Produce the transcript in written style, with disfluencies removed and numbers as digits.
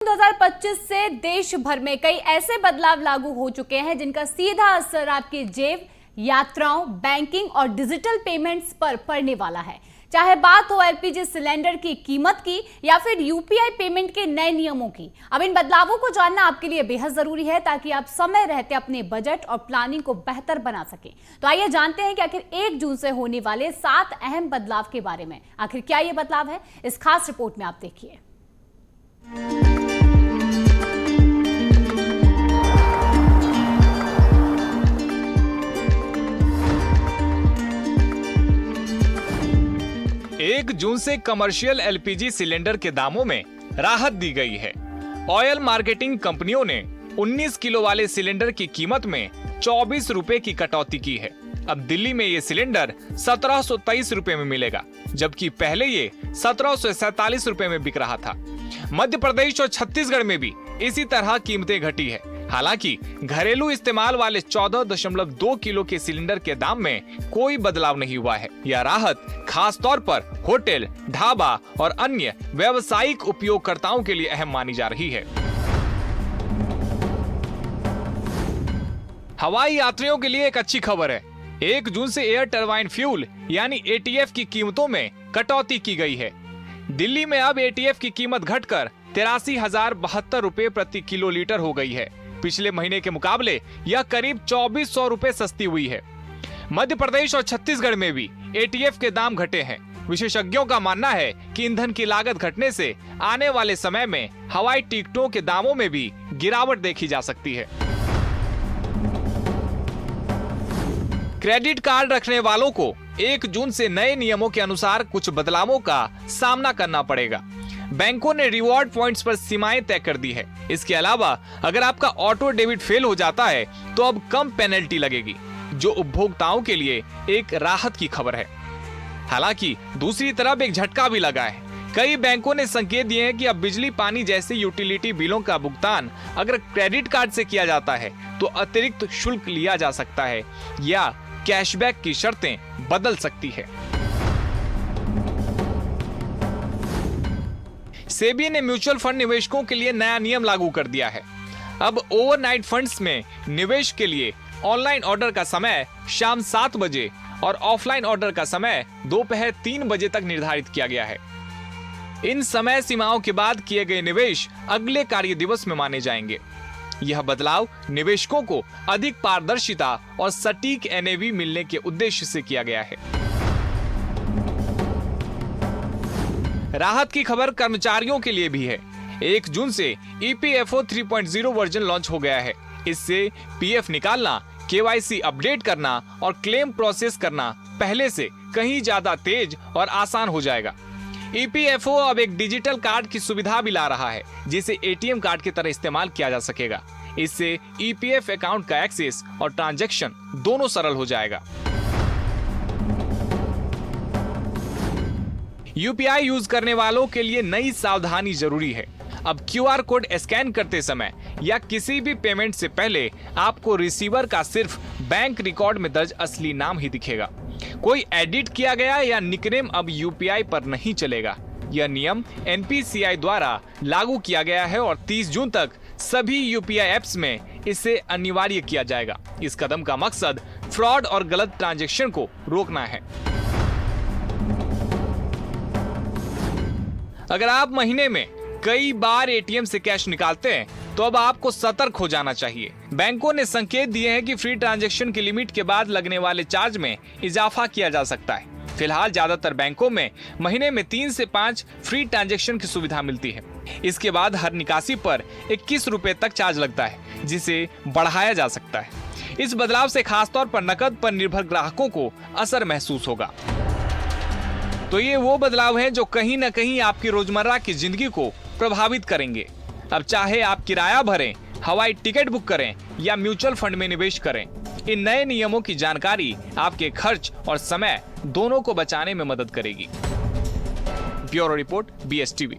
2025 से देश भर में कई ऐसे बदलाव लागू हो चुके हैं जिनका सीधा असर आपकी जेब, यात्राओं, बैंकिंग और डिजिटल पेमेंट्स पर पड़ने वाला है। चाहे बात हो एलपीजी सिलेंडर की कीमत की या फिर यूपीआई पेमेंट के नए नियमों की। अब इन बदलावों को जानना आपके लिए बेहद जरूरी है ताकि आप समय रहते अपने बजट और प्लानिंग को बेहतर बना सकें। तो आइए जानते हैं कि आखिर 1 जून से होने वाले 7 अहम बदलाव के बारे में। आखिर क्या ये बदलाव है, इस खास रिपोर्ट में आप देखिए। एक जून से कमर्शियल एलपीजी सिलेंडर के दामों में राहत दी गई है। ऑयल मार्केटिंग कंपनियों ने 19 किलो वाले सिलेंडर की कीमत में 24 रुपए की कटौती की है। अब दिल्ली में ये सिलेंडर 1723 रुपए में मिलेगा, जबकि पहले ये 1747 रुपए में बिक रहा था। मध्य प्रदेश और छत्तीसगढ़ में भी इसी तरह कीमतें घटी है। हालांकि घरेलू इस्तेमाल वाले 14.2 किलो के सिलेंडर के दाम में कोई बदलाव नहीं हुआ है। यह राहत खास तौर पर होटल, ढाबा और अन्य व्यावसायिक उपयोगकर्ताओं के लिए अहम मानी जा रही है। हवाई यात्रियों के लिए एक अच्छी खबर है। 1 जून से एयर टरबाइन फ्यूल यानी एटीएफ की कीमतों में कटौती की गई है। दिल्ली में अब एटीएफ की कीमत घटकर 83,072 रुपए प्रति किलोलीटर हो गई है। पिछले महीने के मुकाबले यह करीब 2400 रुपए सस्ती हुई है। मध्य प्रदेश और छत्तीसगढ़ में भी एटीएफ के दाम घटे हैं। विशेषज्ञों का मानना है कि ईंधन की लागत घटने से आने वाले समय में हवाई टिकटों के दामों में भी गिरावट देखी जा सकती है। क्रेडिट कार्ड रखने वालों को 1 जून से नए नियमों के अनुसार कुछ बदलावों का सामना करना पड़ेगा। बैंकों ने रिवॉर्ड पॉइंट्स पर सीमाएं तय कर दी है। इसके अलावा अगर आपका ऑटो डेबिट फेल हो जाता है तो अब कम पेनल्टी लगेगी, जो उपभोक्ताओं के लिए एक राहत की खबर है। हालांकि दूसरी तरफ एक झटका भी लगा है। कई बैंकों ने संकेत दिए हैं कि अब बिजली, पानी जैसे यूटिलिटी बिलों का भुगतान अगर क्रेडिट कार्ड से किया जाता है तो अतिरिक्त शुल्क लिया जा सकता है या कैशबैक की शर्तें बदल सकती है। सेबी ने म्यूचुअल फंड निवेशकों के लिए नया नियम लागू कर दिया है। अब ओवरनाइट फंड्स में निवेश के लिए ऑनलाइन ऑर्डर का समय शाम 7 बजे और ऑफलाइन ऑर्डर का समय दोपहर 3 बजे तक निर्धारित किया गया है। इन समय सीमाओं के बाद किए गए निवेश अगले कार्य दिवस में माने जाएंगे। यह बदलाव निवेशकों को अधिक पारदर्शिता और सटीक एनएवी मिलने के उद्देश्य से किया गया है। राहत की खबर कर्मचारियों के लिए भी है। 1 जून से ईपीएफओ 3.0 वर्जन लॉन्च हो गया है। इससे पीएफ निकालना, केवाईसी अपडेट करना और क्लेम प्रोसेस करना पहले से कहीं ज्यादा तेज और आसान हो जाएगा। ईपीएफओ अब एक डिजिटल कार्ड की सुविधा भी ला रहा है, जिसे एटीएम कार्ड की तरह इस्तेमाल किया जा सकेगा। इससे ईपीएफ अकाउंट का एक्सेस और ट्रांजैक्शन दोनों सरल हो जाएगा। यूपीआई यूज करने वालों के लिए नई सावधानी जरूरी है। अब क्यूआर कोड स्कैन करते समय या किसी भी पेमेंट से पहले आपको रिसीवर का सिर्फ बैंक रिकॉर्ड में दर्ज असली नाम ही दिखेगा। कोई एडिट किया गया या निकनेम अब यूपीआई पर नहीं चलेगा। यह नियम एनपीसीआई द्वारा लागू किया गया है और 30 जून तक सभी यूपीआई ऐप्स में इसे अनिवार्य किया जाएगा। इस कदम का मकसद फ्रॉड और गलत ट्रांजैक्शन को रोकना है। अगर आप महीने में कई बार एटीएम से कैश निकालते हैं तो अब आपको सतर्क हो जाना चाहिए। बैंकों ने संकेत दिए हैं कि फ्री ट्रांजैक्शन की लिमिट के बाद लगने वाले चार्ज में इजाफा किया जा सकता है। फिलहाल ज्यादातर बैंकों में महीने में 3 से 5 फ्री ट्रांजैक्शन की सुविधा मिलती है। इसके बाद हर निकासी पर 21 रुपए तक चार्ज लगता है, जिसे बढ़ाया जा सकता है। इस बदलाव से खासतौर पर नकद पर निर्भर ग्राहकों को असर महसूस होगा। तो ये वो बदलाव हैं जो कहीं न कहीं आपकी रोजमर्रा की जिंदगी को प्रभावित करेंगे। अब चाहे आप किराया भरें, हवाई टिकट बुक करें या म्यूचुअल फंड में निवेश करें, इन नए नियमों की जानकारी आपके खर्च और समय दोनों को बचाने में मदद करेगी। Bureau report, BSTV।